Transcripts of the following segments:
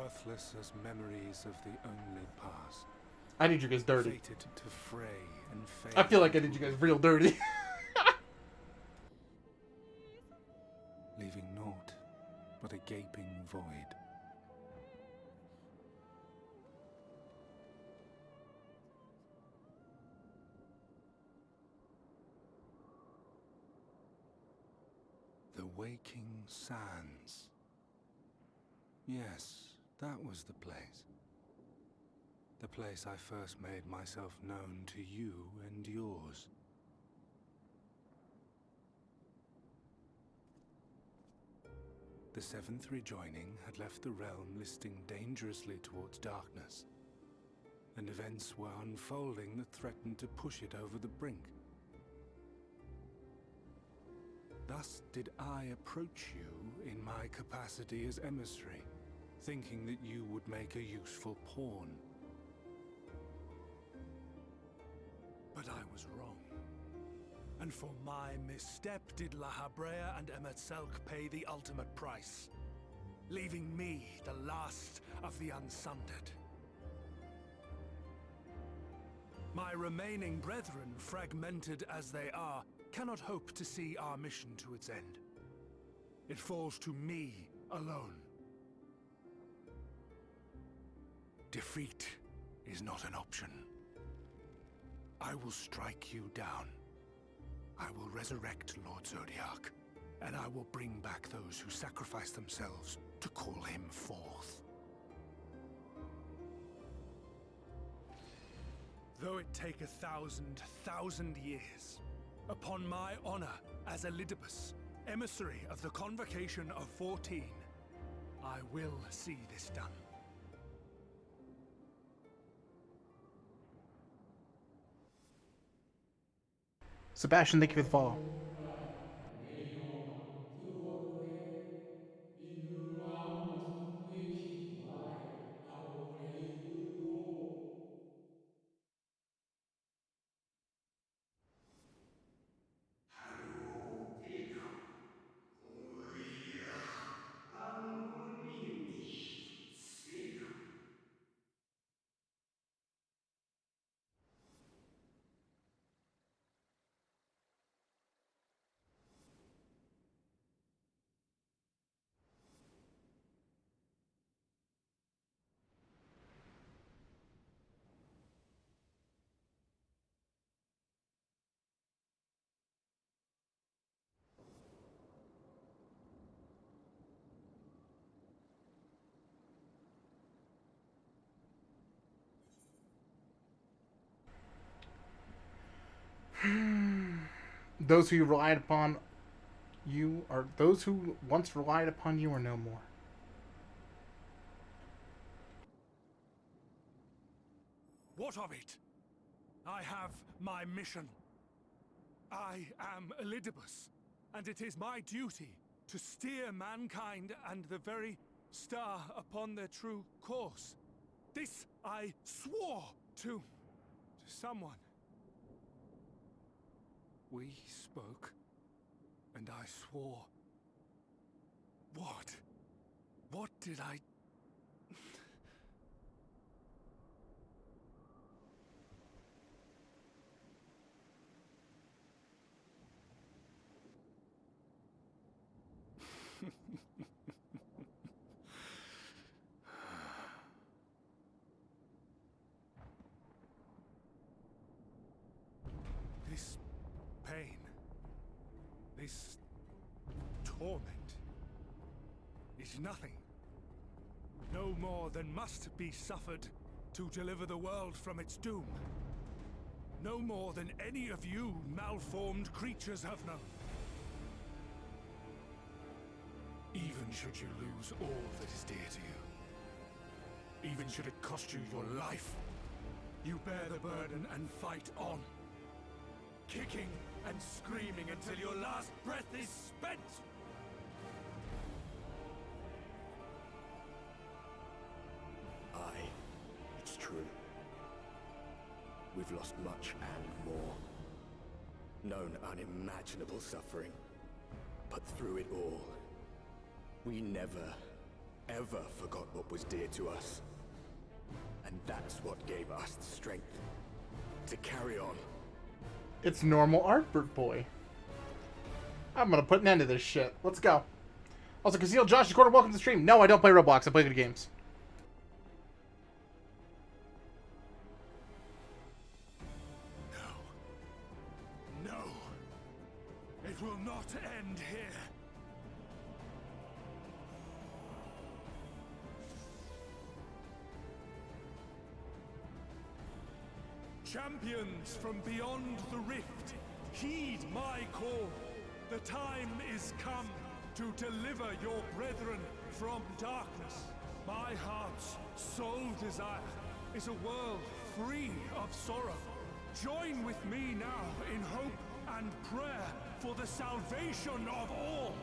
worthless as memories of the only past. I need you guys dirty. Fated to fray and fade. I feel like I need you guys real dirty. Leaving naught but a gaping void. The Waking Sands. Yes, that was the place. The place I first made myself known to you and yours. The seventh rejoining had left the realm listing dangerously towards darkness, and events were unfolding that threatened to push it over the brink. Thus did I approach you in my capacity as emissary, thinking that you would make a useful pawn. But I was wrong. And for my misstep did La Habrea and Emetzelk pay the ultimate price, leaving me the last of the Unsundered. My remaining brethren, fragmented as they are, cannot hope to see our mission to its end. It falls to me alone. Defeat is not an option. I will strike you down. I will resurrect Lord Zodiac, and I will bring back those who sacrifice themselves to call him forth. Though it take 1,000 years, upon my honor as Elidibus, emissary of the Convocation of 14, I will see this done. Sebastian, thank you for the follow. Those who relied upon you are those who once relied upon you are no more. What of it? I have my mission. I am Elidibus, and it is my duty to steer mankind and the very star upon their true course. This I swore to someone. We spoke, and I swore. What? What did I... This pain, this torment, is nothing. No more than must be suffered to deliver the world from its doom. No more than any of you malformed creatures have known. Even should you lose all that is dear to you, even should it cost you your life, you bear the burden and fight on. Kicking and screaming until your last breath is spent! Aye, it's true. We've lost much and more. Known unimaginable suffering. But through it all, we never ever forgot what was dear to us. And that's what gave us the strength to carry on. It's normal art, boy. I'm gonna put an end to this shit. Let's go. Also, Concealed Josh's Corner, welcome to the stream. No, I don't play Roblox. I play good games. No. No. It will not end here. Champions from beyond the rift, heed my call. The time is come to deliver your brethren from darkness. My heart's sole desire is a world free of sorrow. Join with me now in hope and prayer for the salvation of all.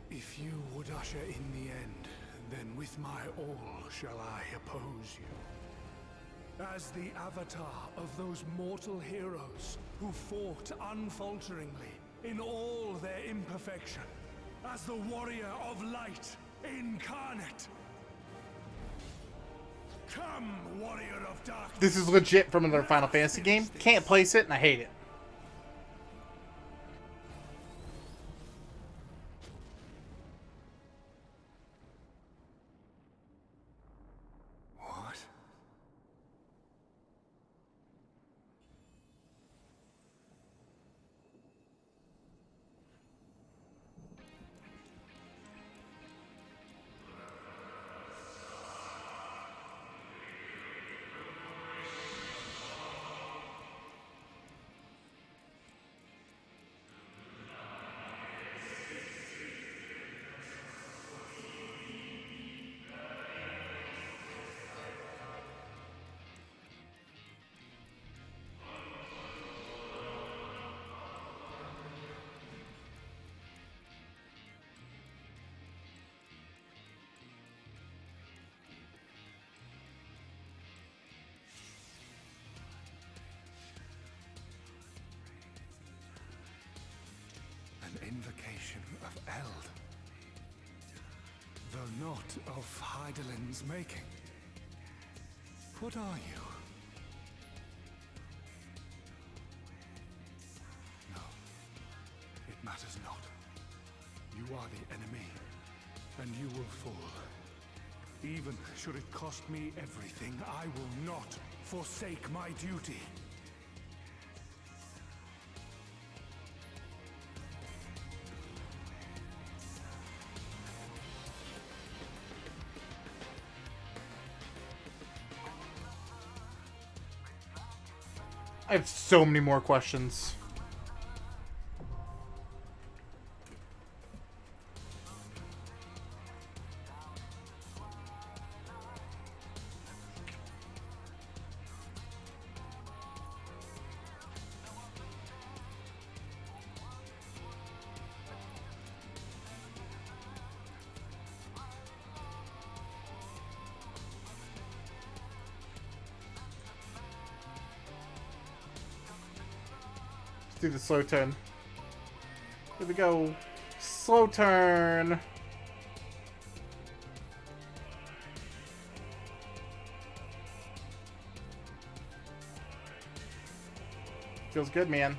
If you would usher in the end, then with my all shall I oppose you. As the avatar of those mortal heroes who fought unfalteringly in all their imperfection. As the warrior of light incarnate. Come, warrior of darkness. This is legit from another Final Fantasy game. Can't place it, and I hate it. What? Invocation of Eld, though not of Heidelin's making. What are you? No, it matters not. You are the enemy, and you will fall. Even should it cost me everything, I will not forsake my duty. I have so many more questions. Do the slow turn. Here we go. Slow turn. Feels good, man.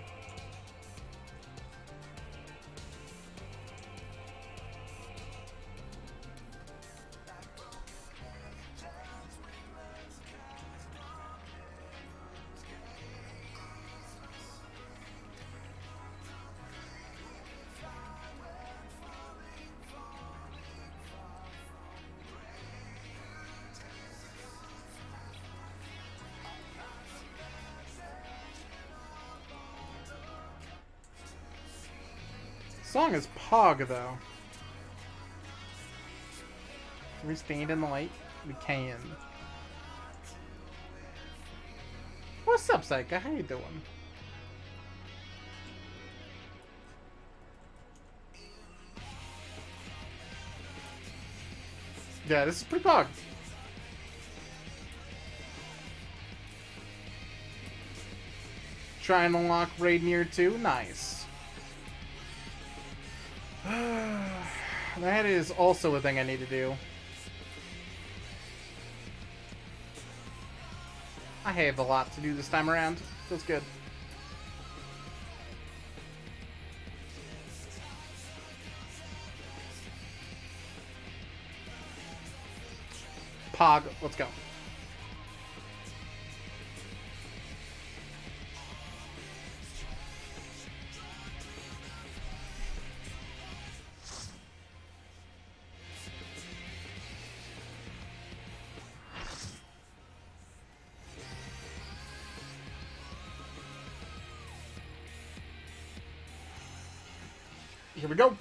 Song is Pog, though. Can we stand in the light? We can. What's up, Psycho? How you doing? Yeah, this is pretty pog. Try and unlock Raid Near 2. Nice. That is also a thing I need to do. I have a lot to do this time around. Feels good. Pog, let's go. Here we go.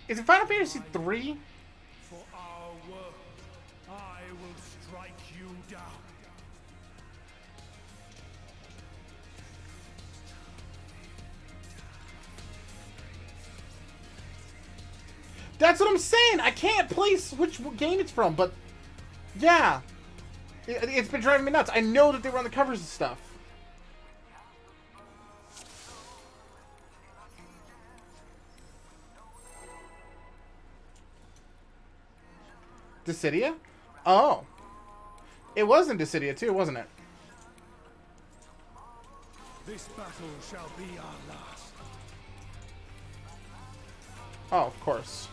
Is it Final Fantasy 3? For our work, I will strike you down. That's what I'm saying. I can't place which game it's from, but yeah, it's been driving me nuts. I know that they were on the covers and stuff. Dissidia? Oh. It was in Dissidia too, wasn't it? This battle shall be our last. Oh, of course.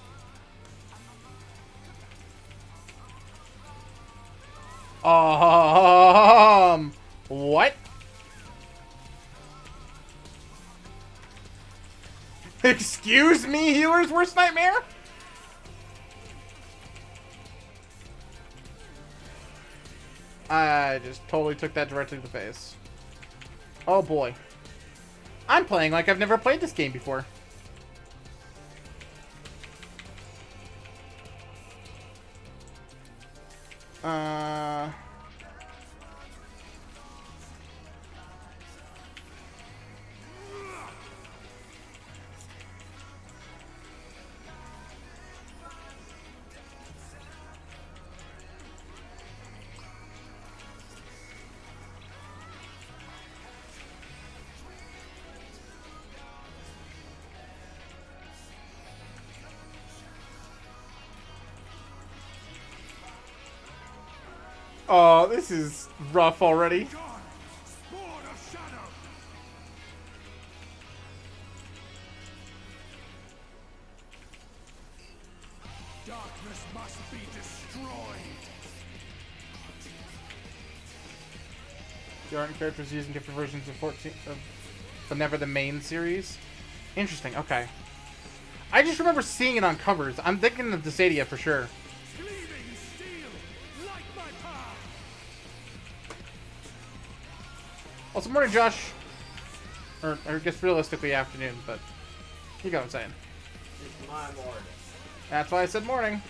What? Excuse me, healer's worst nightmare? I just totally took that directly to the face. Oh boy. I'm playing like I've never played this game before. Oh, this is rough already. Gone! Sword of Shadow! Darkness must be destroyed! There aren't characters using different versions of 14, but never the main series. Interesting. Okay. I just remember seeing it on covers. I'm thinking of Dissidia for sure. Cleaving steel, like my power! Also, morning, Josh. Or I guess realistically afternoon, but you get what I'm saying. It's my morning. That's why I said morning.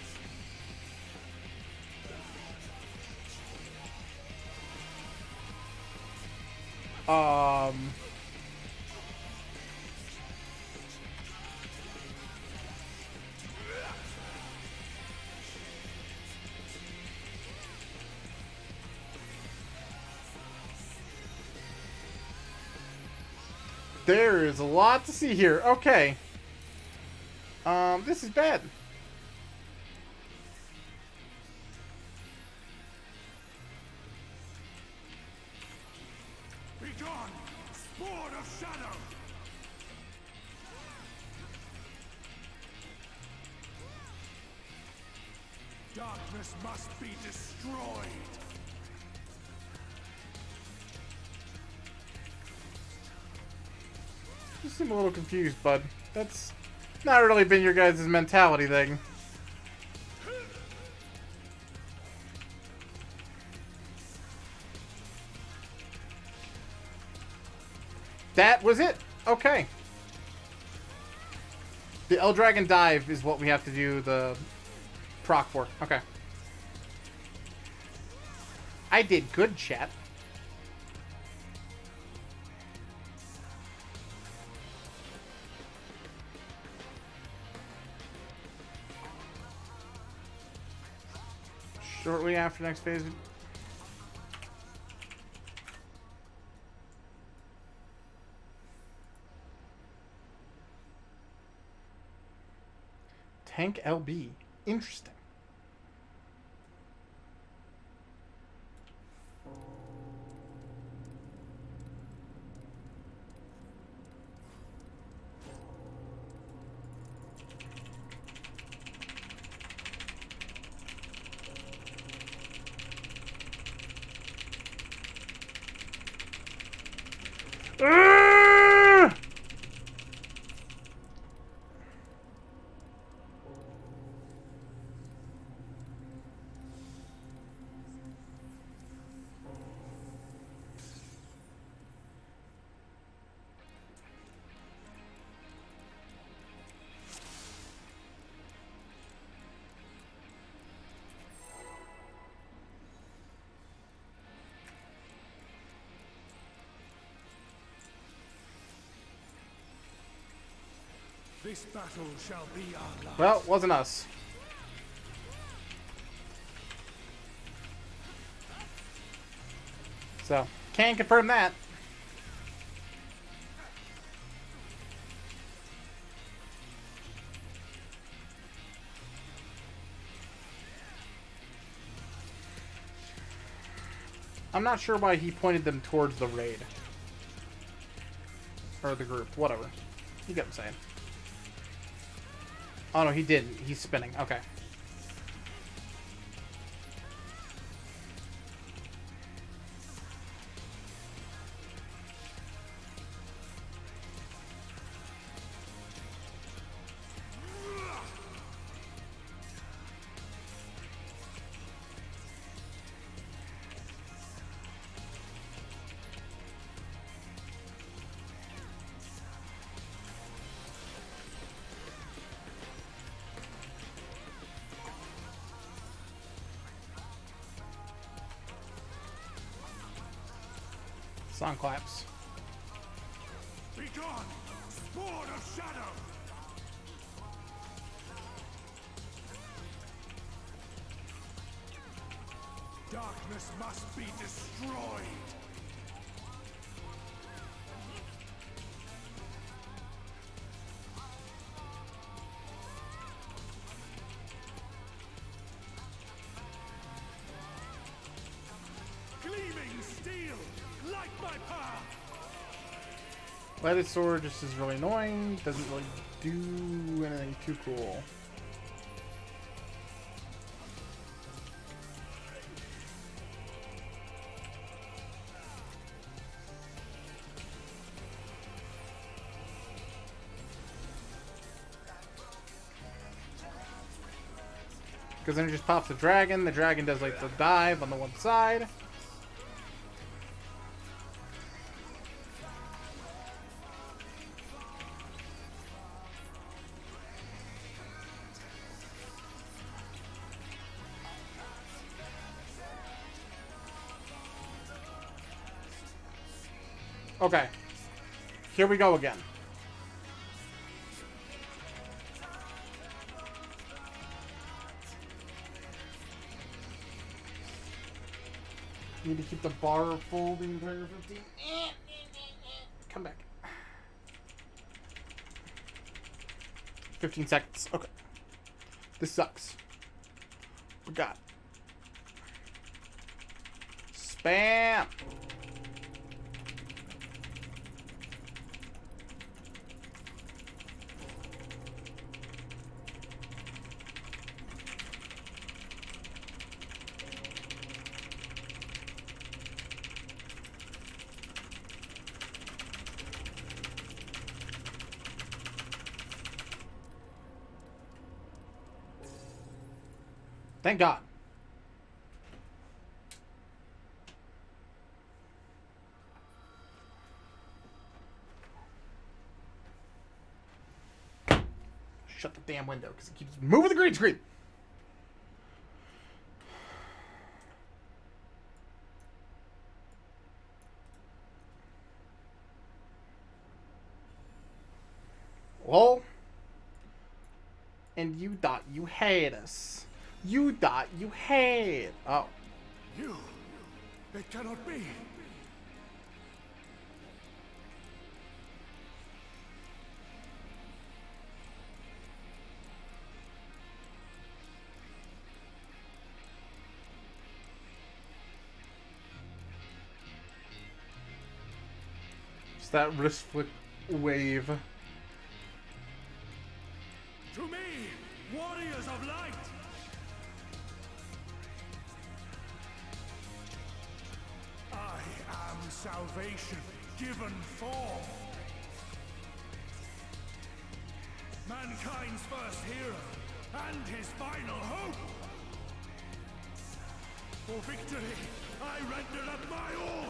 There is a lot to see here. Okay. This is bad. Be gone! Sword of Shadow! Darkness must be destroyed! You seem a little confused, bud. That's not really been your guys' mentality thing. That was it. Okay. The Eldragon dive is what we have to do the proc for. Okay. I did good, chat. Shortly after next phase. Tank LB. Interesting. This battle shall be our last. Well, wasn't us. So, can't confirm that. I'm not sure why he pointed them towards the raid. Or the group, whatever. You get what I'm saying. Oh no, he didn't. He's spinning. Okay. Song claps. Be gone, spawn of shadow! Darkness must be destroyed! Gleaming steel, light my path! Lighted sword just is really annoying. Doesn't really do anything too cool. Because then it just pops the dragon. The dragon does like the dive on the one side. Okay. Here we go again. Need to keep the bar full the entire 15. Come back. 15 seconds. Okay. This sucks. We got spam. Thank God. Shut the damn window because it keeps moving the green screen. Lol. And you thought you had us. You thought you had. Oh. You. It cannot be. It's that wrist flick wave. To me, warriors of light! I am salvation given form. Mankind's first hero and his final hope. For victory, I render up my all.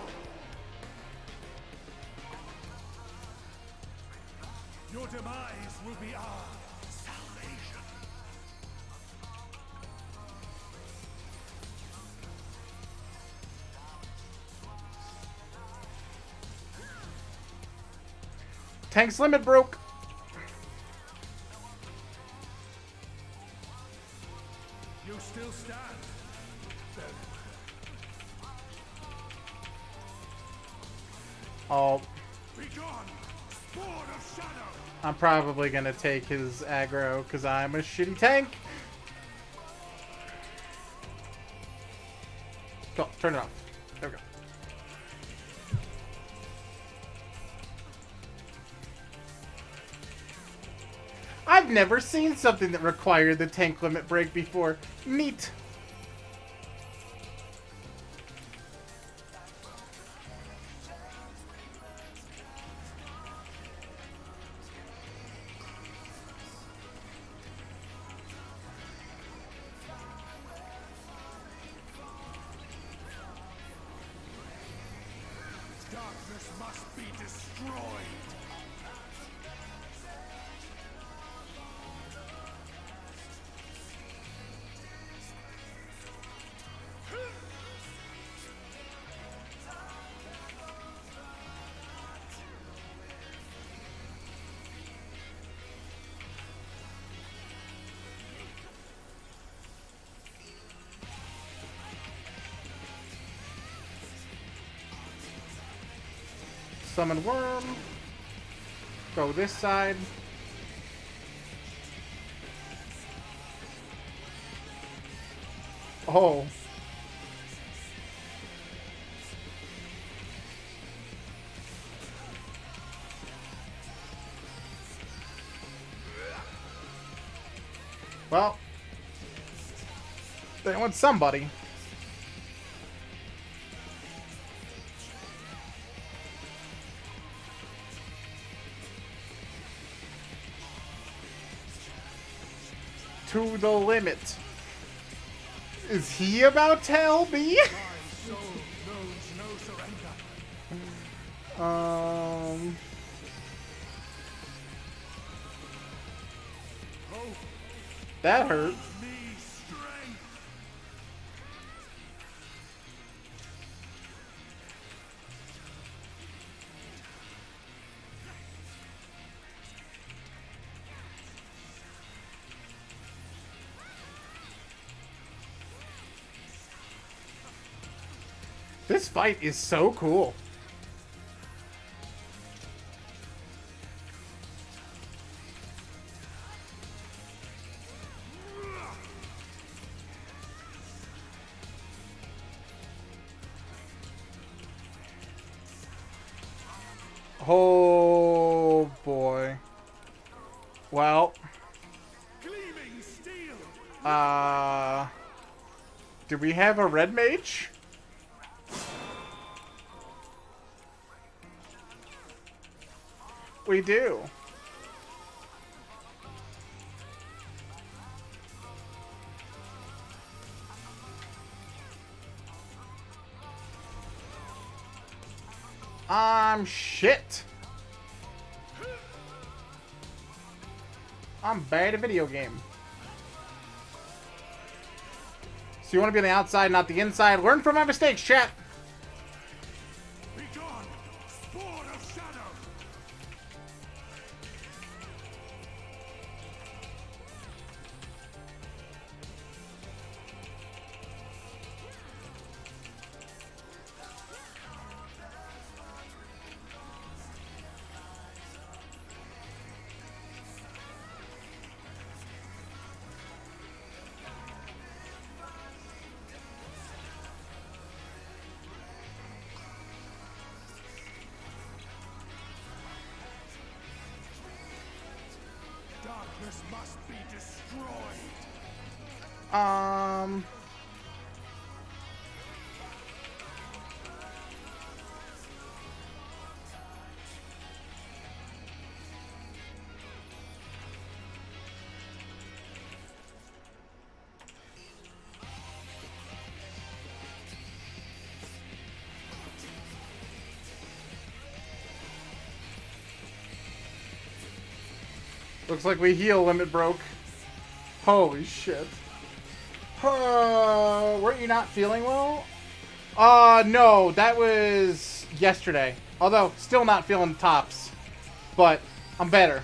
Your demise will be our salvation. Tank's limit broke. You still stand. Then Oh, be gone, Sword of Shadow. I'm probably gonna take his aggro because I'm a shitty tank. Go, turn it off. There we go. I've never seen something that required the tank limit break before. Neat. Darkness must be destroyed. Summon worm. Go this side. Oh. Well, they want somebody. To the limit. Is he about to LB? My soul knows no surrender. Hope That hurt. me strength. This fight is so cool. Oh boy. Well, Gleaming steel. do we have a red mage? We do. Shit. I'm bad at video game. So you want to be on the outside, not the inside? Learn from my mistakes, chat. Be gone, Sword of Shadow. Darkness must be destroyed. Looks like we heal limit broke. Holy shit. Weren't you not feeling well? No, that was yesterday. Although, still not feeling tops. But, I'm better.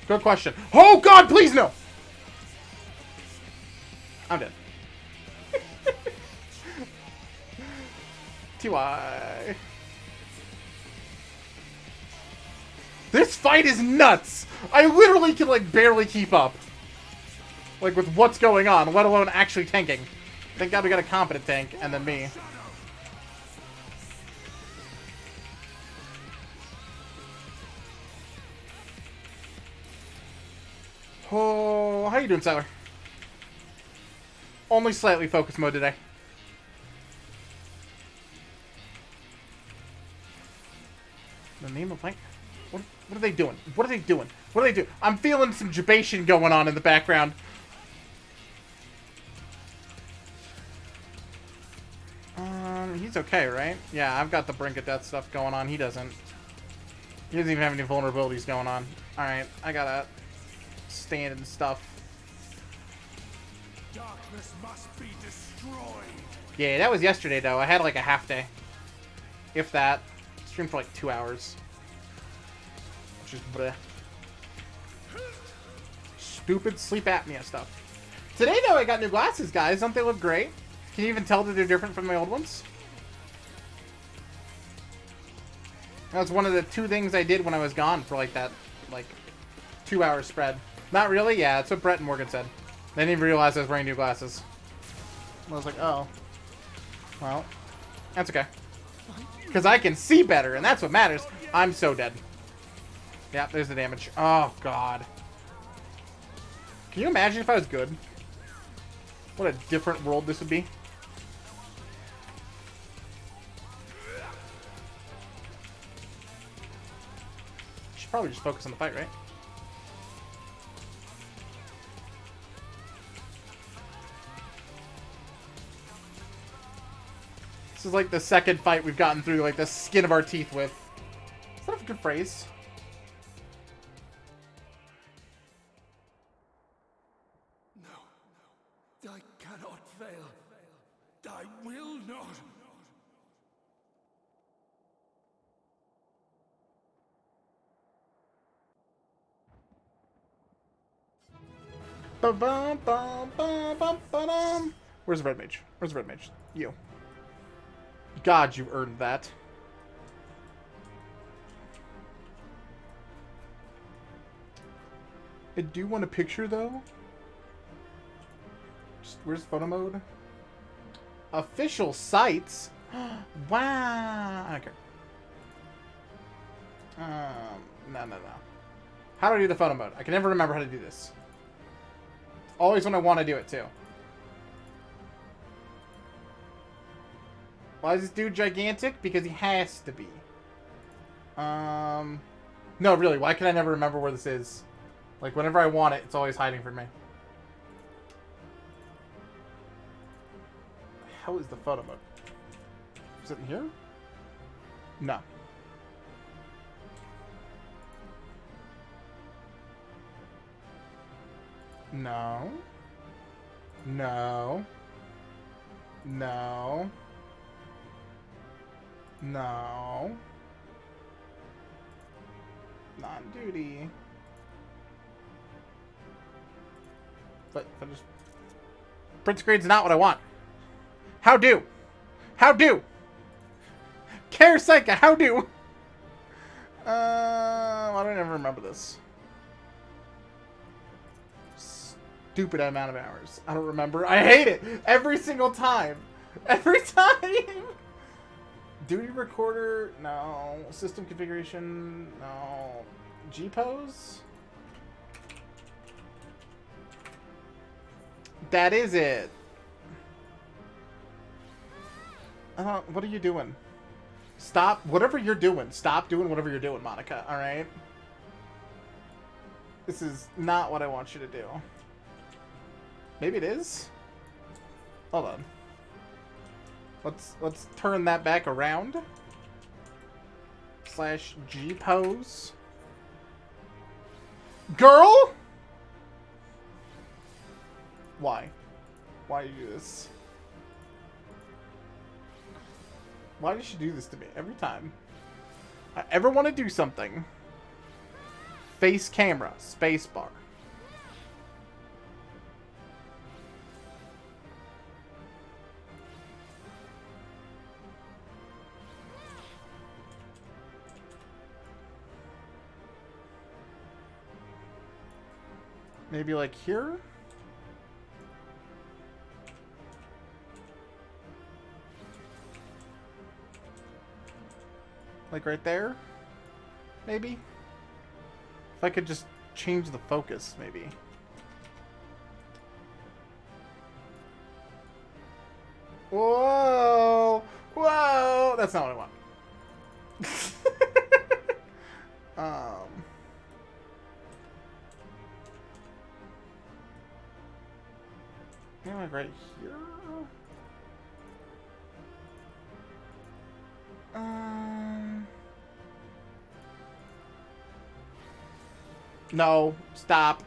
Good question. Oh god, please no! I'm dead. TY. This fight is nuts! I literally can, like, barely keep up. Like, with what's going on, let alone actually tanking. Thank God we got a competent tank, and then me. Oh, how you doing, Siler? Only slightly focus mode today. The name of like... What are they doing? What are they doing? What are they doing? I'm feeling some jabation going on in the background. He's okay, right? Yeah, I've got the brink of death stuff going on. He doesn't. He doesn't even have any vulnerabilities going on. Alright, I gotta stand and stuff. Darkness must be destroyed. Yeah, that was yesterday, though. I had like a half day. If that. Streamed for like 2 hours. Which is bleh. Stupid sleep apnea stuff. Today, though, I got new glasses, guys. Don't they look great? Can you even tell that they're different from my old ones? That's one of the 2 things I did when I was gone for like that, like, 2-hour spread. Not really? Yeah, that's what Brett and Morgan said. They didn't even realize I was wearing new glasses. I was like, oh. Well, that's okay. Because I can see better, and that's what matters. I'm so dead. Yeah, there's the damage. Oh, God. Can you imagine if I was good? What a different world this would be. Should probably just focus on the fight, right? This is like the second fight we've gotten through, like, the skin of our teeth with. Is that a good phrase? No, I cannot fail. I will not. Ba-bum-bum-bum-bum-bum. Where's the red mage? Where's the red mage? You. God, you earned that. I do want a picture, though. Just, where's photo mode? Official sites? Wow. I don't care. No. How do I do the photo mode? I can never remember how to do this. Always when I want to do it, too. Why is this dude gigantic? Because he has to be. No, really, why can I never remember where this is? Like, whenever I want it, it's always hiding from me. How is the photo mode? Is it in here? No. No. No. No. No. Non-duty. But if I just... Print screen's not what I want. How do? How do? Care Psycha, how do? Why do I never remember this? Stupid amount of hours. I don't remember. I hate it! Every single time! Every time! Duty recorder? No. System configuration? No. G pose? That is it. What are you doing? Stop. Whatever you're doing. Stop doing whatever you're doing, Monica. Alright? This is not what I want you to do. Maybe it is? Hold on. Let's turn that back around. Slash G pose. Girl? Why? Why do you do this? Why does she do this to me every time I ever want to do something? Face camera, spacebar. Maybe like here? Like right there? Maybe? If I could just change the focus, maybe. Whoa! Whoa! That's not what I want. Maybe like right here? No, stop.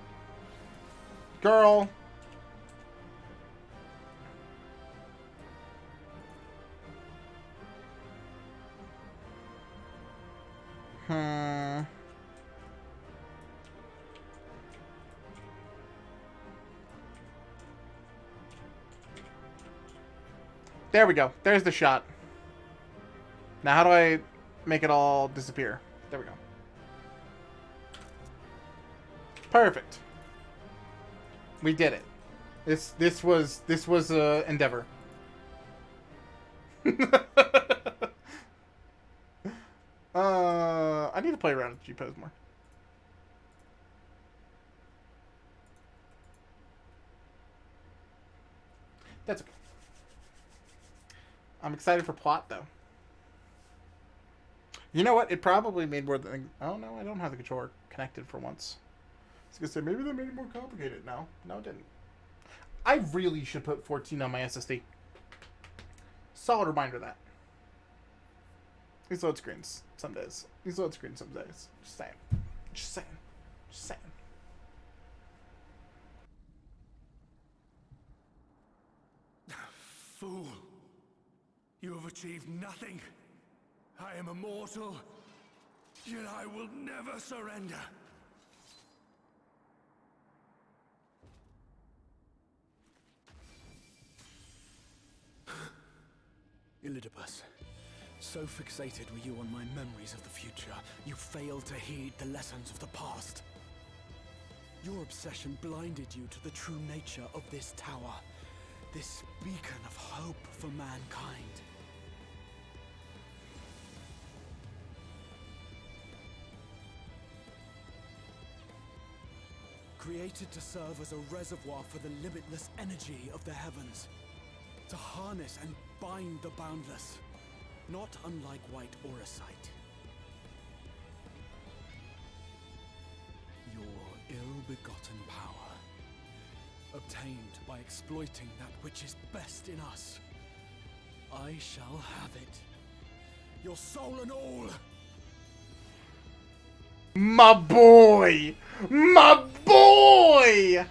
Girl. There we go. There's the shot. Now how do I make it all disappear? There we go. Perfect. We did it. This was a endeavor. I need to play around with G-pose more. That's okay. I'm excited for plot, though. You know what? It probably made more than... Oh, no, I don't have the controller connected for once. I was going to say, maybe they made it more complicated. No, it didn't. I really should put 14 on my SSD. Solid reminder of that. These load screens some days. These load screens some days. Just saying. Just saying. Just saying. Fool. You have achieved nothing. I am immortal, yet I will never surrender. Elidibus, so fixated were you on my memories of the future, you failed to heed the lessons of the past. Your obsession blinded you to the true nature of this tower, this beacon of hope for mankind. Created to serve as a reservoir for the limitless energy of the heavens. To harness and bind the boundless. Not unlike white auracite. Your ill-begotten power. Obtained by exploiting that which is best in us. I shall have it. Your soul and all! My boy! My boy!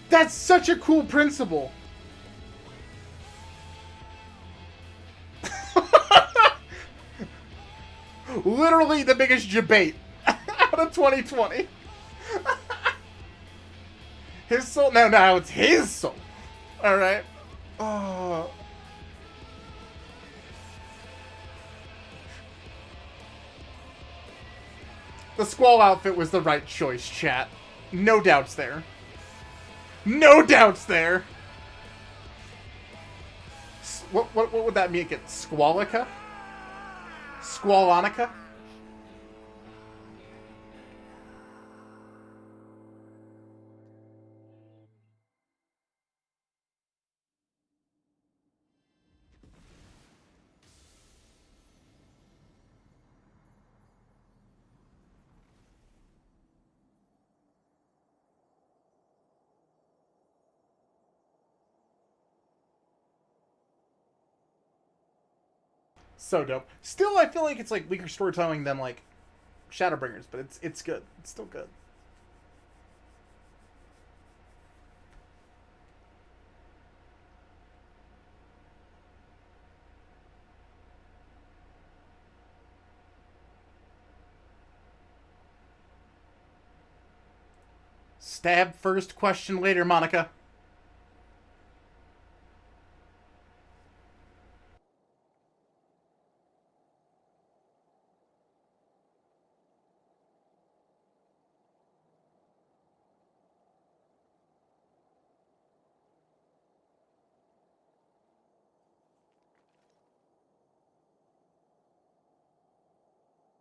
That's such a cool principle. Literally the biggest debate out of 2020. His soul? No, it's his soul. Alright. Oh. The Squall outfit was the right choice, chat. No doubts there. No doubts there. What would that mean? Get Squalica? Squalonica? So dope. Still, I feel like it's like weaker storytelling than like Shadowbringers, but it's good. It's still good. Stab first, question later, Monica.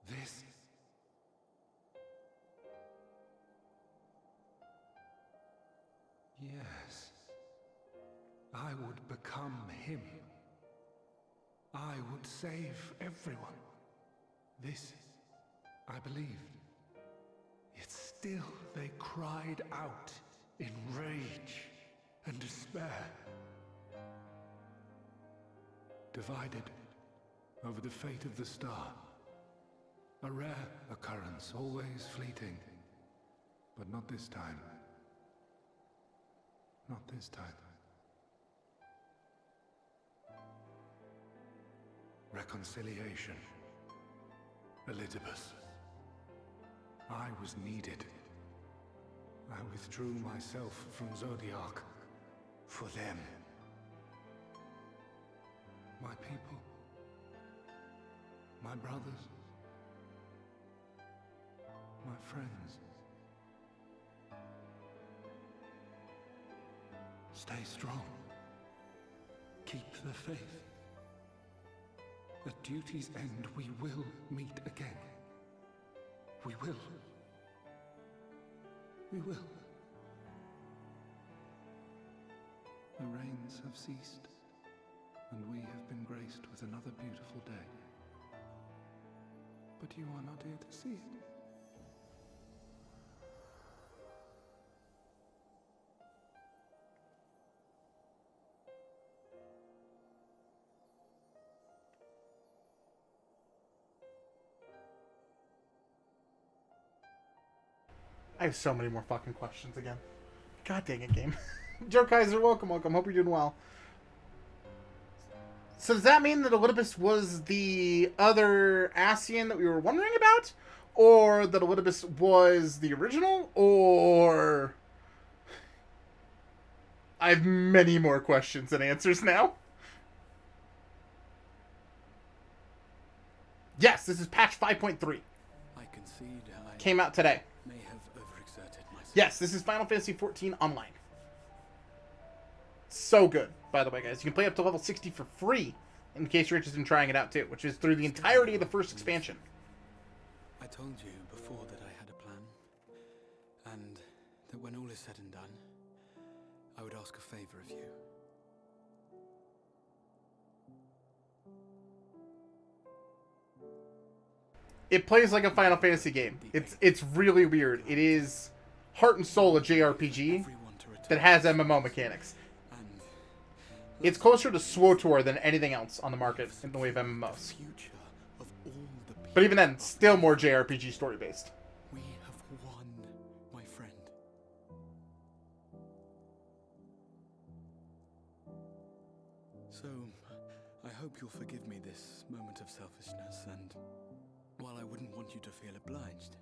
This. Yes. I would become him. I would save everyone. This, I believed. Yet still they cried out in rage and despair. Divided over the fate of the star. A rare occurrence, always fleeting. But not this time. Not this time. Reconciliation. Elidibus. I was needed. I withdrew myself from Zodiark. For them. My people. My brothers. My friends. Stay strong. Keep the faith. At duty's end, we will meet again. We will. We will. The rains have ceased, and we have been graced with another beautiful day. But you are not here to see it. I have so many more fucking questions again. God dang it, game. Joe Kaiser, welcome. Hope you're doing well. So does that mean that Elidibus was the other Ascian that we were wondering about? Or that Elidibus was the original? Or... I have many more questions than answers now. Yes, this is patch 5.3. I concede I Came out today. may have overexerted myself. Yes, this is Final Fantasy XIV Online. So good, by the way, guys. You can play up to level 60 for free, in case you're interested in trying it out, too, which is through the entirety of the first expansion. I told you before that I had a plan, and that when all is said and done, I would ask a favor of you. It plays like a Final Fantasy game. It's really weird. It is heart and soul a JRPG Everyone to return that has MMO mechanics. and It's closer to SWTOR than anything else on the market in the way of MMOs. future of all the people. But even then, still more JRPG story-based. We have won, my friend. So, I hope you'll forgive me this moment of selfishness, and while I wouldn't want you to feel obliged,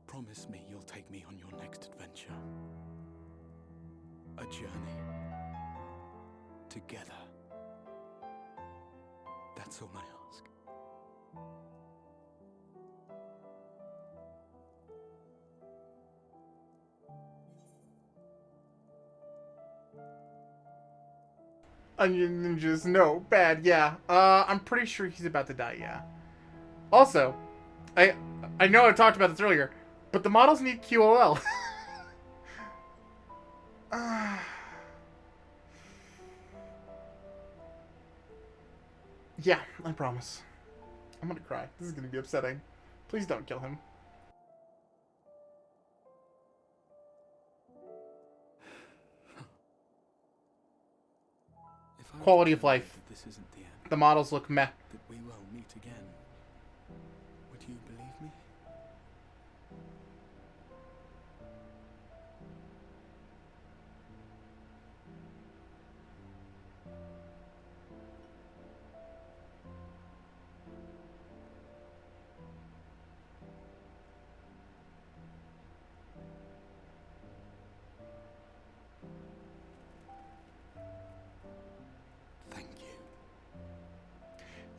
promise me you'll take me on your next adventure. A journey. Together. That's all I ask. Onion ninjas, no, bad, yeah. I'm pretty sure he's about to die, yeah. Also, I know I talked about this earlier, but the models need QOL. Yeah, I promise. I'm gonna cry. This is gonna be upsetting. Please don't kill him. If I Quality of tell you life. that this isn't the end, The models look meh. that we will meet again, would you believe me? Thank you.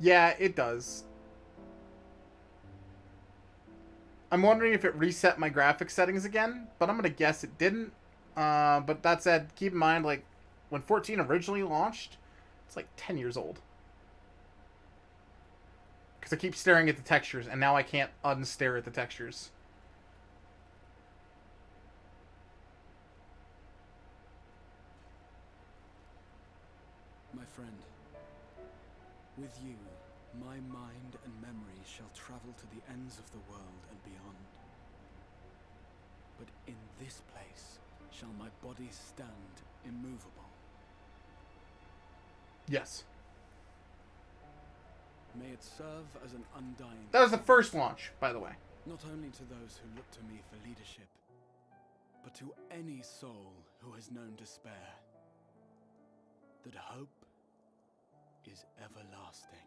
Yeah, it does. I'm wondering if it reset my graphics settings again, but I'm gonna guess it didn't. But that said, keep in mind, like, when 14 originally launched, it's like 10 years old. Because I keep staring at the textures, and now I can't unstare at the textures. My friend, with you, my mind and memory shall travel to the ends of the world and beyond. But in this place shall my body stand immovable. Yes. May it serve as an undying... That was the first launch, by the way. Not only to those who look to me for leadership, but to any soul who has known despair, that hope is everlasting.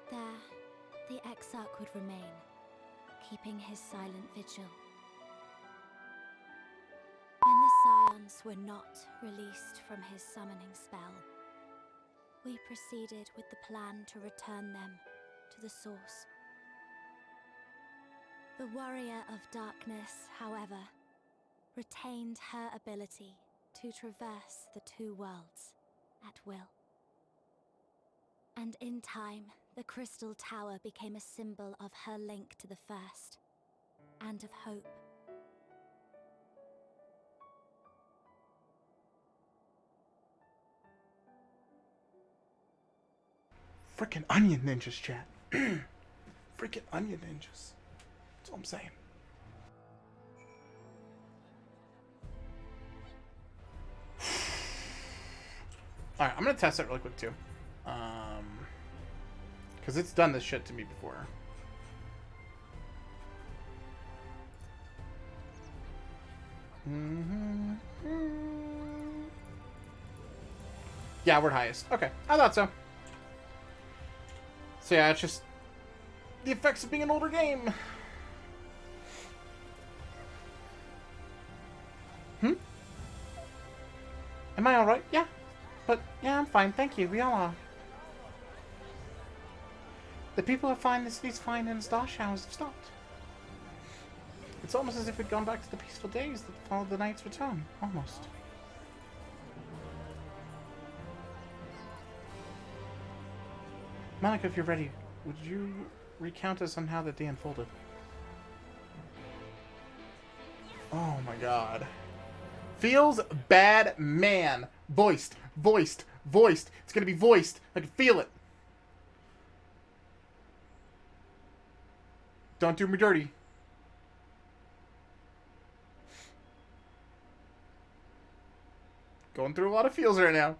There, the Exarch would remain, keeping his silent vigil. When the Scions were not released from his summoning spell, we proceeded with the plan to return them to the source. The Warrior of Darkness, however, retained her ability to traverse the two worlds at will. And in time, the Crystal Tower became a symbol of her link to the First, and of hope. Frickin' onion ninjas, chat. Frickin' onion ninjas. That's all I'm saying. Alright, I'm gonna test it really quick too. Because it's done this shit to me before. Yeah, we're highest. Okay, I thought so. So yeah, it's just the effects of being an older game. Am I alright? Yeah. But, yeah, I'm fine. Thank you. We all are. The people who find the city's fine and its star showers have stopped. It's almost as if we'd gone back to the peaceful days that followed the night's return. Almost. Monica, if you're ready, would you recount us on how that day unfolded? Oh my god. Feels bad man. Voiced. It's gonna be voiced. I can feel it. Don't do me dirty. Going through a lot of feels right now.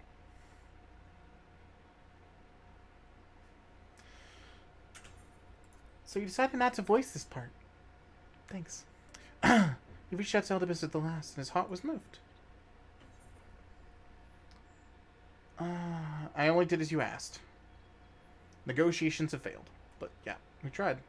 So you decided not to voice this part. Thanks. He reached out to Eldibus at the last, and his heart was moved. I only did as you asked. Negotiations have failed. But yeah, we tried.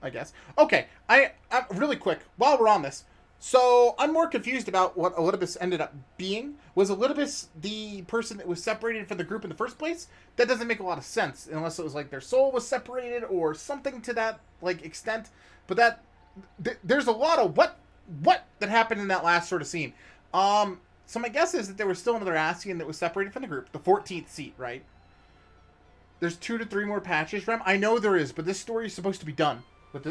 I guess. Okay, I really quick, while we're on this. So, I'm more confused about what Elidibus ended up being. Was Elidibus the person that was separated from the group in the first place? That doesn't make a lot of sense, unless it was like their soul was separated or something to that like extent. But that there's a lot of what that happened in that last sort of scene. So my guess is that there was still another Ascian that was separated from the group, the 14th seat, right? There's 2 to 3 more patches, Rem. I know there is, but this story is supposed to be done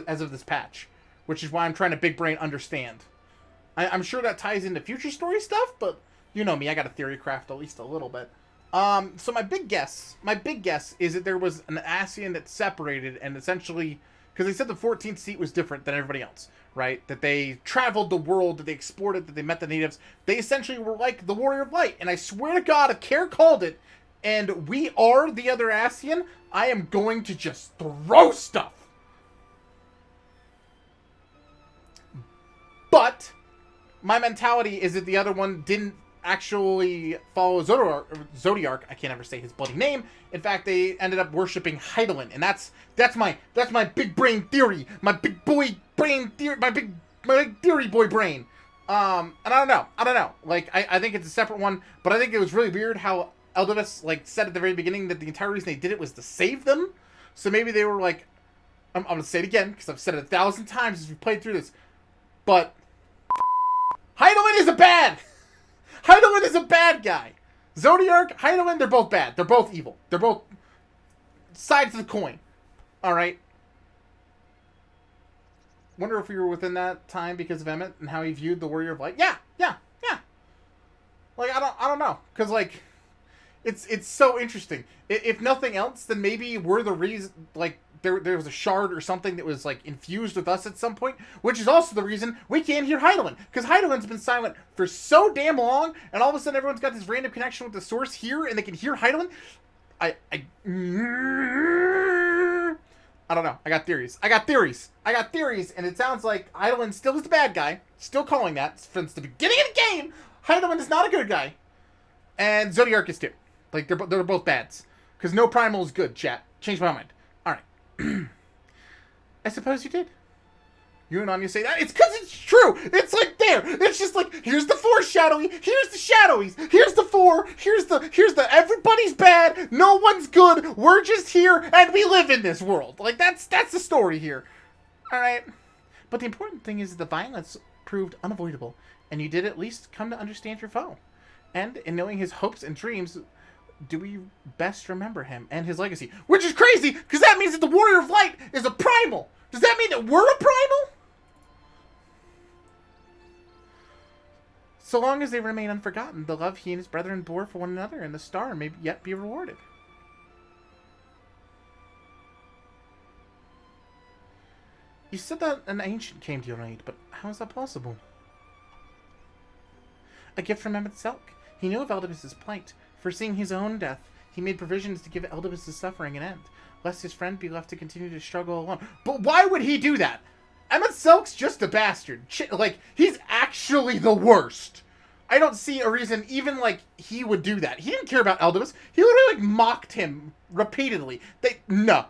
as of this patch, which is why I'm trying to big brain understand. I'm sure that ties into future story stuff, but you know me, I got to theory craft at least a little bit. So my big guess is that there was an Ascian that separated and essentially, because they said the 14th seat was different than everybody else, right? That they traveled the world, that they explored it, that they met the natives. They essentially were like the Warrior of Light, and I swear to God, if Care called it, and we are the other Ascian, I am going to just throw stuff. But my mentality is that the other one didn't actually follow Zodiark. I can't ever say his bloody name. In fact, they ended up worshipping Hydaelyn, and that's my big brain theory, my big boy brain theory, my big theory boy brain. And I don't know. Like I think it's a separate one, but I think it was really weird how Eldibus like said at the very beginning that the entire reason they did it was to save them. So maybe they were like, I'm gonna say it again because I've said it 1,000 times as we played through this, but Hydaelyn is a bad guy. Zodiark, Hydaelyn, they're both bad. They're both evil. They're both sides of the coin. Alright. Wonder if we were within that time because of Emmett and how he viewed the Warrior of Light. Yeah. Like, I don't know. Because, like, it's so interesting. If nothing else, then maybe we're the reason, like, there was a shard or something that was, like, infused with us at some point, which is also the reason we can't hear Hydaelyn, because Hydaelyn's been silent for so damn long, and all of a sudden everyone's got this random connection with the source here, and they can hear Hydaelyn. I don't know. I got theories, and it sounds like Hydaelyn still is the bad guy, still calling that, since the beginning of the game, Hydaelyn is not a good guy, and Zodiark is too. Like, they're both bads, because no primal is good, chat. Changed my mind. I suppose you did. You and Anya say that. It's because it's true. It's like there. It's just like, here's the 4 shadowy. Here's the shadowies. Here's the 4. Here's the everybody's bad. No one's good. We're just here and we live in this world. Like, that's the story here. Alright. But the important thing is that the violence proved unavoidable. And you did at least come to understand your foe. And in knowing his hopes and dreams, do we best remember him and his legacy? Which is crazy, because that means that the Warrior of Light is a primal. Does that mean that we're a primal? So long as they remain unforgotten, the love he and his brethren bore for one another and the star may yet be rewarded. You said that an ancient came to your aid, but how is that possible? A gift from Emmett Selk. He knew of Eldibus' plight. Foreseeing his own death, he made provisions to give Eldibus' suffering an end, lest his friend be left to continue to struggle alone. But why would he do that? Emmett Selk's just a bastard. Like, he's actually the worst. I don't see a reason even, like, he would do that. He didn't care about Eldibus. He literally, like, mocked him repeatedly. No.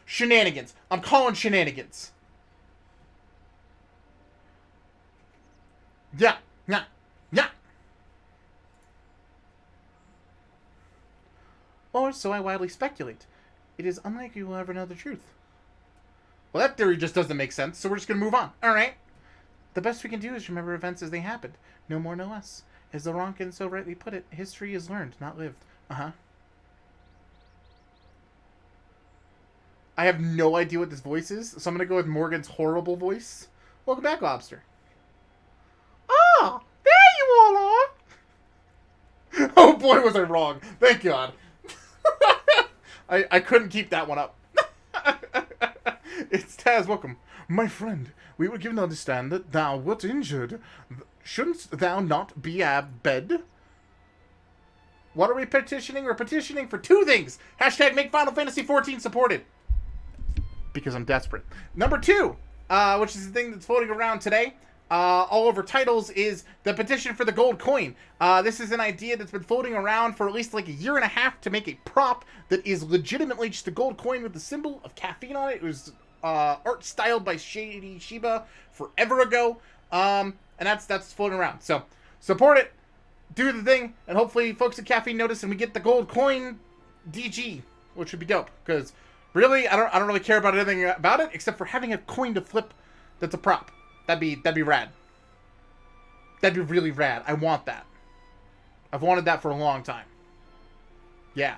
Shenanigans. I'm calling shenanigans. Yeah. Or so I widely speculate. It is unlikely we'll ever know the truth. Well, that theory just doesn't make sense, so we're just going to move on. Alright. The best we can do is remember events as they happened. No more, no less. As the Ronkin so rightly put it, history is learned, not lived. Uh-huh. I have no idea what this voice is, so I'm going to go with Morgan's horrible voice. Welcome back, Lobster. Ah! There you all are! Oh boy, was I wrong. Thank God. I couldn't keep that one up. It's Taz, welcome. My friend, we were given to understand that thou wert injured. Shouldn't thou not be abed? What are we petitioning? We're petitioning for two things. Hashtag make Final Fantasy XIV supported. Because I'm desperate. Number 2, which is the thing that's floating around today, all over titles, is the petition for the gold coin. This is an idea that's been floating around for at least like a year and a half to make a prop that is legitimately just a gold coin with the symbol of caffeine on it. It was art styled by Shady Shiba forever ago, and that's floating around. So support it, do the thing, and hopefully folks at Caffeine notice and we get the gold coin DG, which would be dope. Because really, I don't really care about anything about it except for having a coin to flip that's a prop. That'd be rad. That'd be really rad. I want that. I've wanted that for a long time. Yeah.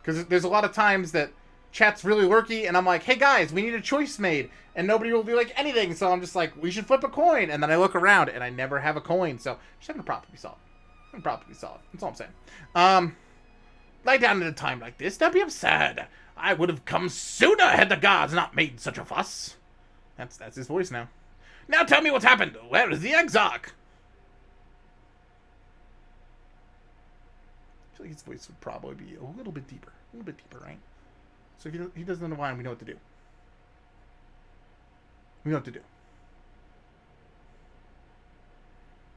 Because there's a lot of times that chat's really lurky, and I'm like, hey guys, we need a choice made. And nobody will be like anything, so I'm just like, we should flip a coin. And then I look around, and I never have a coin. So just having a prop to be solid. Having a prop to be solid. That's all I'm saying. Lie down at a time like this. Don't be absurd. I would have come sooner had the gods not made such a fuss. That's his voice now. Now tell me what's happened. Where is the Exarch? I feel like his voice would probably be a little bit deeper. A little bit deeper, right? So if he doesn't know why, we know what to do. We know what to do.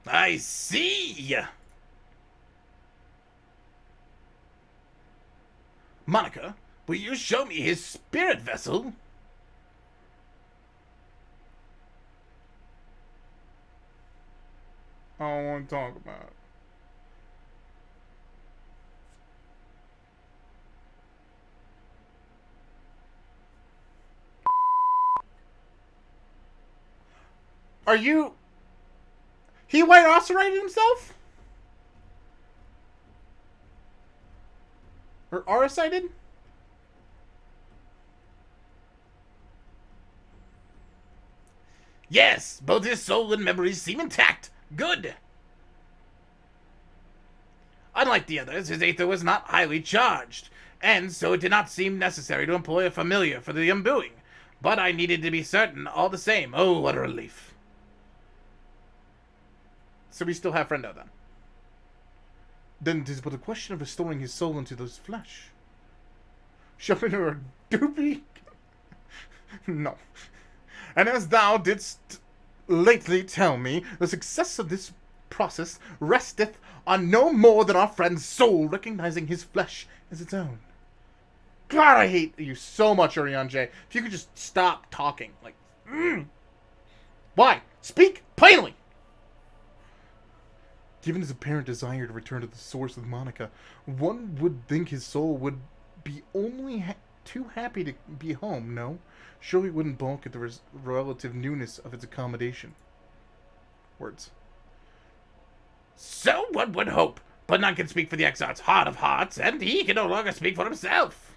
I see! Monica, will you show me his spirit vessel? I don't want to talk about it. Are you... He white osserated himself? Or aricited? Yes, both his soul and memories seem intact. Good. Unlike the others, his aether was not highly charged, and so it did not seem necessary to employ a familiar for the imbuing. But I needed to be certain all the same. Oh, what a relief. So we still have Friendo then. Then it is but a question of restoring his soul into his flesh. Shoving her a doobie? No. And as thou didst lately tell me, the success of this process resteth on no more than our friend's soul recognizing his flesh as its own. God, I hate you so much, Orion J. If you could just stop talking. Like, Why? Speak plainly! Given his apparent desire to return to the source of Monica, one would think his soul would be only too happy to be home, no? Surely it wouldn't balk at the relative newness of its accommodation. Words. So one would hope, but none can speak for the Exarch's heart of hearts, and he can no longer speak for himself.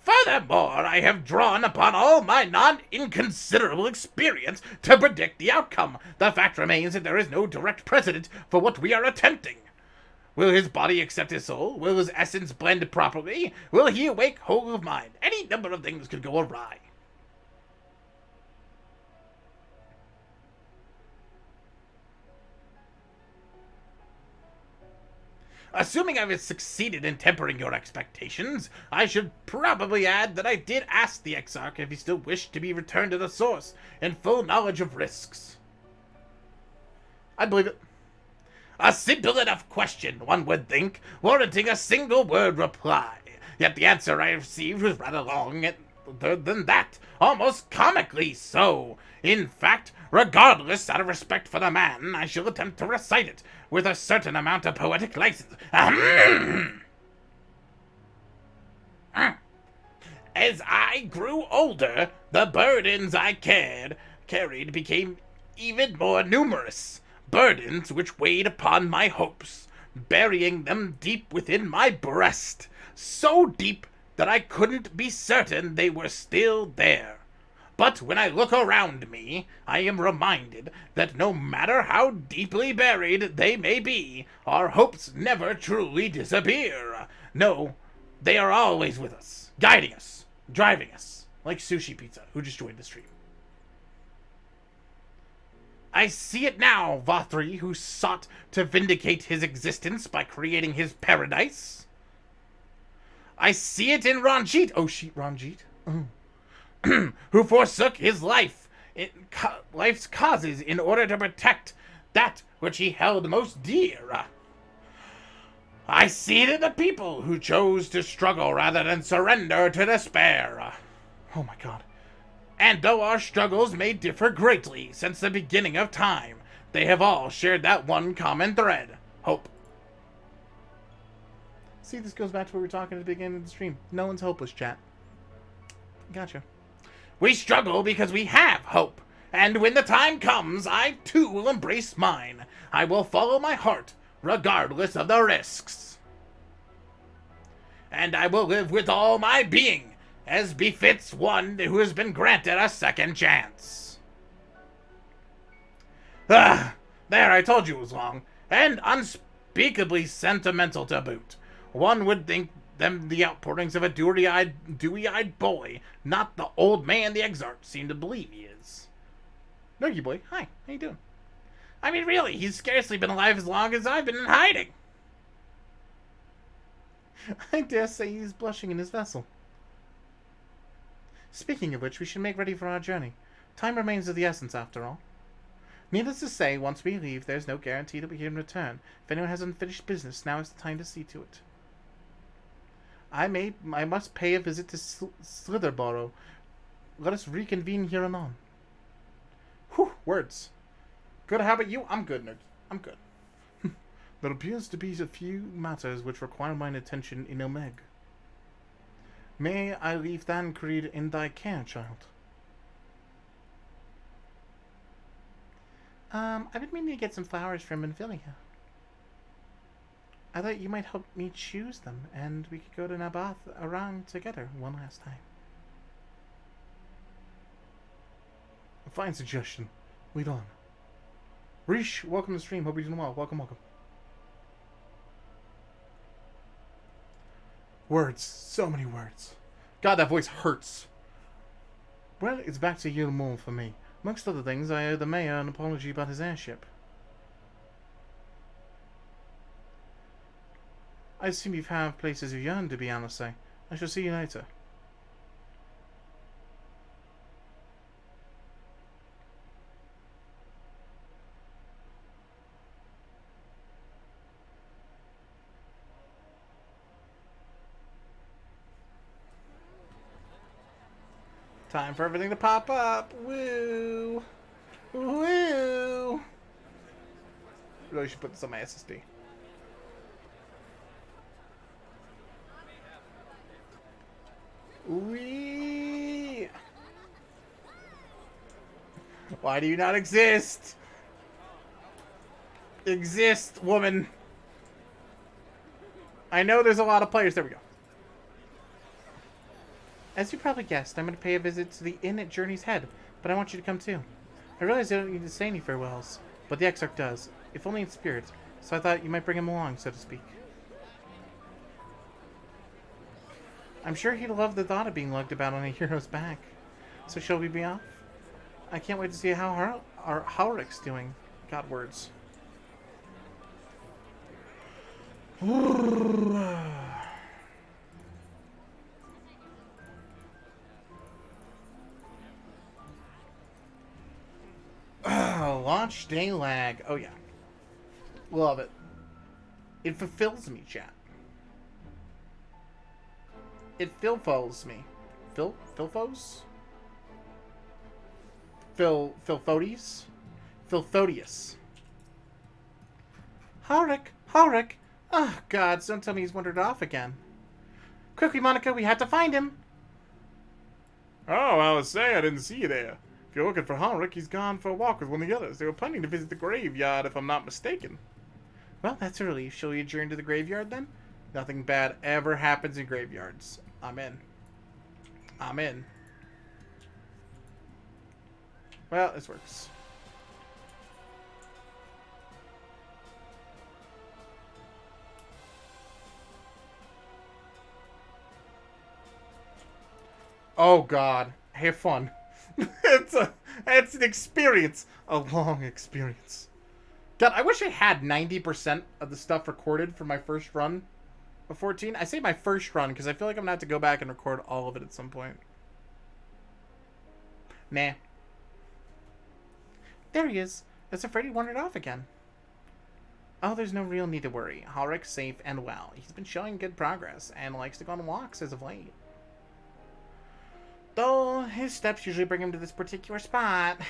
Furthermore, I have drawn upon all my non-inconsiderable experience to predict the outcome. The fact remains that there is no direct precedent for what we are attempting. Will his body accept his soul? Will his essence blend properly? Will he awake whole of mind? Any number of things could go awry. Assuming I've succeeded in tempering your expectations, I should probably add that I did ask the Exarch if he still wished to be returned to the source, in full knowledge of risks. I'd believe it. A simple enough question, one would think, warranting a single word reply. Yet the answer I received was rather long than that, almost comically so. In fact, regardless, out of respect for the man, I shall attempt to recite it with a certain amount of poetic license. As I grew older, the burdens I carried became even more numerous. Burdens which weighed upon my hopes, burying them deep within my breast. So deep that I couldn't be certain they were still there. But when I look around me, I am reminded that no matter how deeply buried they may be, our hopes never truly disappear. No, they are always with us, guiding us, driving us, like Sushi Pizza, who just joined the stream. I see it now, Vothri, who sought to vindicate his existence by creating his paradise. I see it in Ranjit, oh shit, Ranjit, who forsook his life's causes in order to protect that which he held most dear. I see it in the people who chose to struggle rather than surrender to despair. Oh my god. And though our struggles may differ greatly since the beginning of time, they have all shared that one common thread: hope. See, this goes back to what we were talking at the beginning of the stream. No one's hopeless, chat. Gotcha. We struggle because we have hope, and when the time comes, I too will embrace mine. I will follow my heart, regardless of the risks. And I will live with all my being, as befits one who has been granted a second chance. There, I told you it was long, and unspeakably sentimental to boot. One would think them the outpourings of a dewy-eyed boy, not the old man the exarch seemed to believe he is. Nergy boy, hi, how you doing? I mean, really, he's scarcely been alive as long as I've been in hiding. I dare say he's blushing in his vessel. Speaking of which, we should make ready for our journey. Time remains of the essence, after all. Needless to say, once we leave, there's no guarantee that we can return. If anyone has unfinished business, now is the time to see to it. I must pay a visit to Slitherborough. Let us reconvene here anon. Whew, words. Good, how about you? I'm good, nerd. I'm good. There appears to be a few matters which require mine attention in Omeg. May I leave Thancred in thy care, child? I've been meaning to get some flowers from Infilia. I thought you might help me choose them, and we could go to Nabath around together one last time. A fine suggestion. Lead on. Reesh, welcome to the stream. Hope you're doing well. Welcome, welcome. Words. So many words. God, that voice hurts. Well, it's back to Yulmul for me. Amongst other things, I owe the mayor an apology about his airship. I assume you have places you yearn to be, Anase. I shall see you later. Time for everything to pop up. Woo! Woo! Really should put this on my SSD. Wee! Why do you not exist? Exist, woman. I know there's a lot of players. There we go. As you probably guessed, I'm going to pay a visit to the inn at Journey's Head, but I want you to come too. I realize I don't need to say any farewells, but the Exarch does, if only in spirit, so I thought you might bring him along, so to speak. I'm sure he'd love the thought of being lugged about on a hero's back. So shall we be off? I can't wait to see how our Haurik's doing. God, words. Launch day lag. Oh yeah. Love it. It fulfills me, chat. It filfos me. Filfos? Filfodius? Filfodius. Haurik! Oh, God, don't tell me he's wandered off again. Quickly, Monica, we have to find him! Oh, I was saying I didn't see you there. If you're looking for Henrik, he's gone for a walk with one of the others. They were planning to visit the graveyard, if I'm not mistaken. Well, that's a relief. Shall we adjourn to the graveyard, then? Nothing bad ever happens in graveyards. I'm in. I'm in. Well, this works. Oh God, have fun. it's an experience, a long experience. God, I wish I had 90% of the stuff recorded for my first run of 14. I say my first run because I feel like I'm gonna have to go back and record all of it at some point. Nah. There he is. I was afraid he wandered off again. Oh, there's no real need to worry. Halric's safe and well. He's been showing good progress and likes to go on walks as of late. Though his steps usually bring him to this particular spot.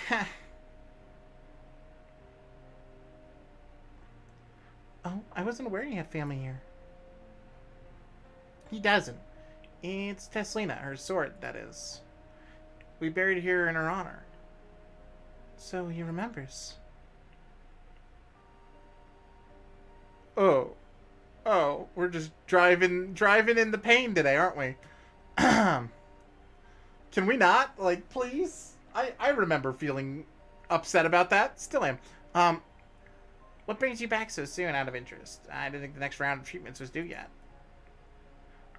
Oh, I wasn't aware he had family here. He doesn't. It's Teslina, her sword, that is. We buried her in her honor. So he remembers. Oh. Oh, we're just driving in the pain today, aren't we? Can we not? Like, please? I remember feeling upset about that. Still am. What brings you back so soon out of interest? I didn't think the next round of treatments was due yet.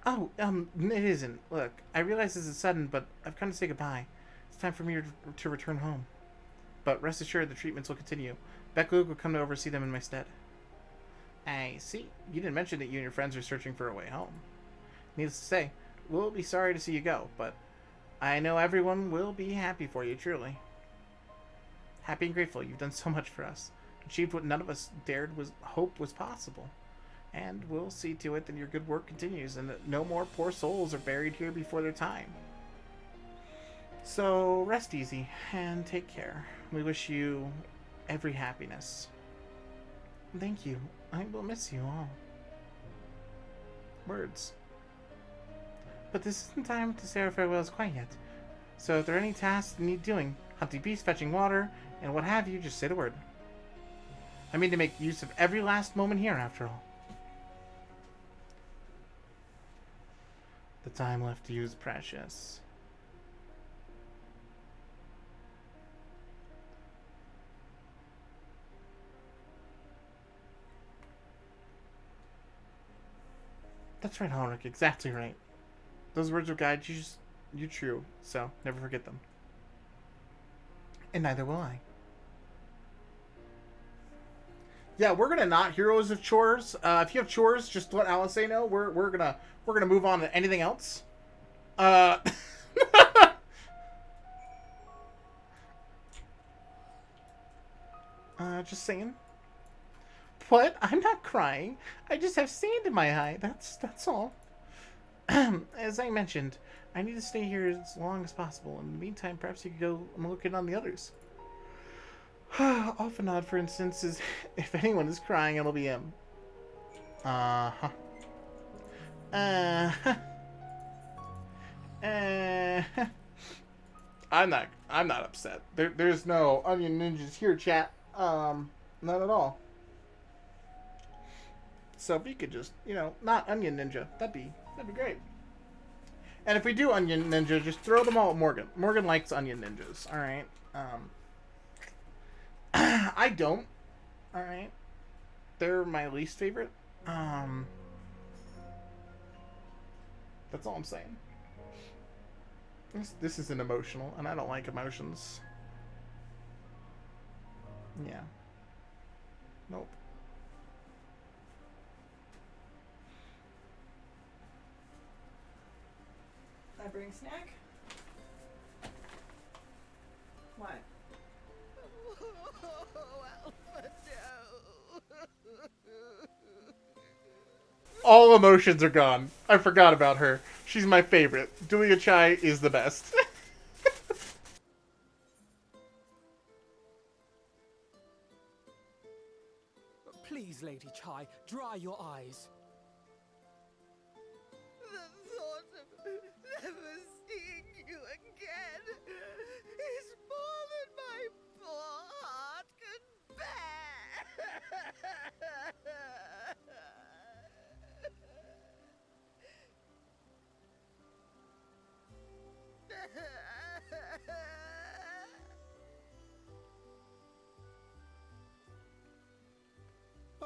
Oh, it isn't. Look, I realize this is sudden, but I've come to say goodbye. It's time for me to return home. But rest assured the treatments will continue. Beck-Luke will come to oversee them in my stead. I see. You didn't mention that you and your friends are searching for a way home. Needless to say, we'll be sorry to see you go, but I know everyone will be happy for you, truly. Happy and grateful. You've done so much for us. Achieved what none of us hope was possible. And we'll see to it that your good work continues and that no more poor souls are buried here before their time. So rest easy and take care. We wish you every happiness. Thank you. I will miss you all. Words. But this isn't time to say our farewells quite yet. So if there are any tasks that need doing, hunting beasts, fetching water, and what have you, just say the word. I mean to make use of every last moment here, after all. The time left to you is precious. That's right, Henrik. Exactly right. Those words will guide you true, so never forget them. And neither will I. Yeah, we're gonna not heroes of chores. If you have chores, just let Alice know. We're gonna move on to anything else. Just saying. What? I'm not crying. I just have sand in my eye. That's all. As I mentioned, I need to stay here as long as possible. In the meantime, perhaps you could go look in on the others. Oftenod, for instance, is if anyone is crying, it'll be him. Uh-huh. I'm not upset. There's no onion ninjas here, chat. Not at all. So if you could just, not onion ninja, that'd be great. And if we do onion ninja, just throw them all at Morgan. Morgan likes onion ninjas. All right. I don't. All right. They're my least favorite. That's all I'm saying. This isn't emotional, and I don't like emotions. Yeah. Nope. I bring snack? What? All emotions are gone. I forgot about her. She's my favorite. Dulia Chai is the best. Please, Lady Chai, dry your eyes. The thought of never seeing you again.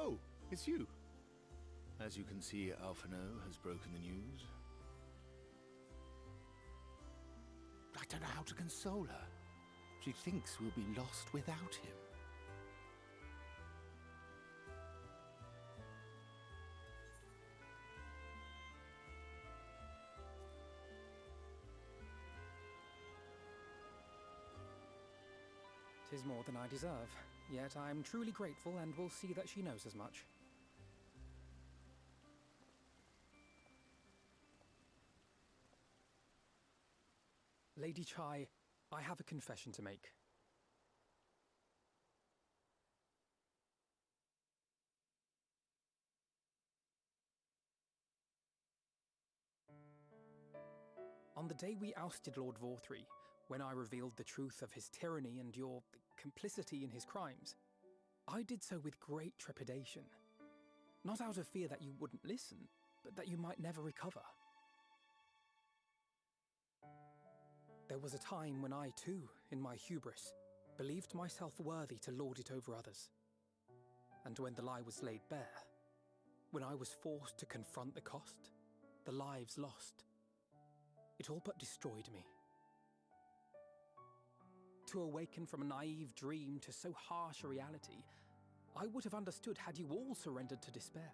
Oh, it's you. As you can see, Alphino has broken the news. I don't know how to console her. She thinks we'll be lost without him. Tis more than I deserve, yet I'm truly grateful and will see that she knows as much. Lady Chai, I have a confession to make. On the day we ousted Lord Vorthry, when I revealed the truth of his tyranny and your complicity in his crimes, I did so with great trepidation. Not out of fear that you wouldn't listen, but that you might never recover. There was a time when I too, in my hubris, believed myself worthy to lord it over others. And when the lie was laid bare, when I was forced to confront the cost, the lives lost, it all but destroyed me. To awaken from a naive dream to so harsh a reality, I would have understood had you all surrendered to despair.